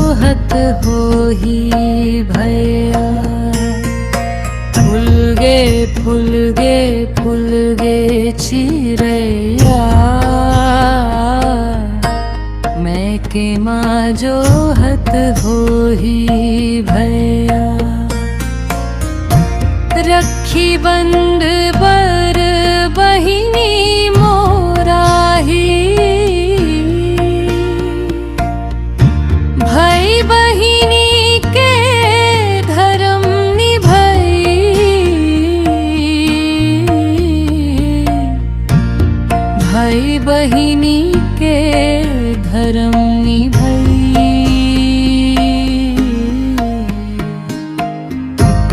जोहत होही भैया। फुलगे चिरैया, मैं के माँ जोहत होही भैया। रखी बंद बर बहिनी मोराही, भाई बहिनी के धर्म निभई। भाई बहिनी के धर्म निभई।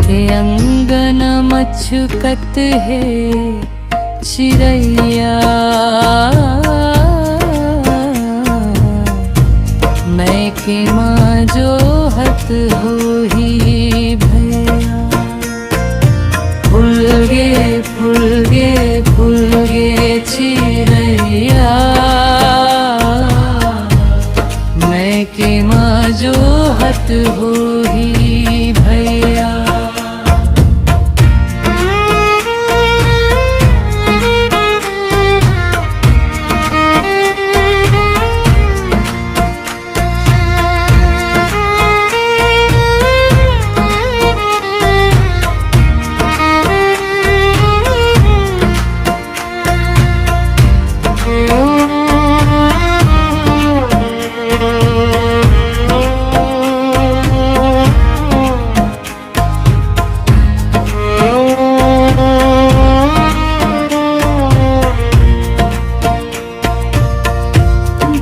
के अंगन मचकत है चिरैया, मैं के माँ जोहत होही भैया। फुलगे चिरैया, मैं के माँ जोहत होही भैया।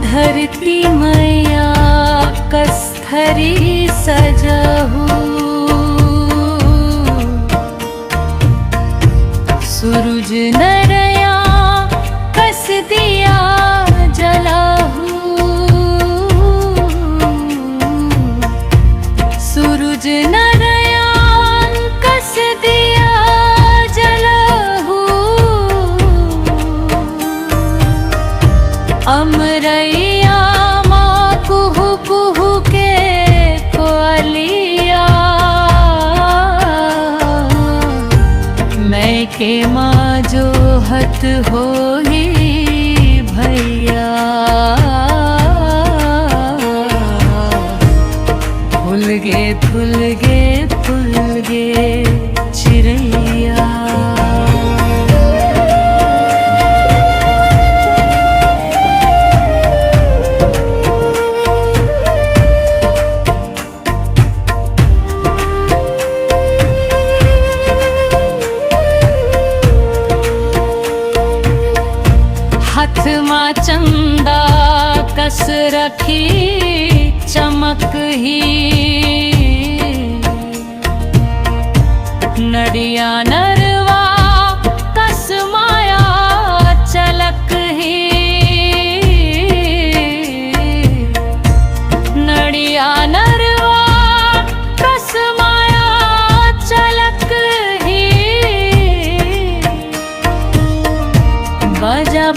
धरती मैया कस्थरी सजहू, सूरज नरया कस दिया जलाहू। सूरज नरया कस दिया जलाहू। अमरैया माँ कुहू कुहू के कोयलिया, मैं के माँ जोहत होही भैया। फुलगे चिरैया, हाथ माँ चंदा कस रखी चमक ही। नरिया नरवा कस माया चलक ही। नरिया नरवा कस माया चलक ही। बजा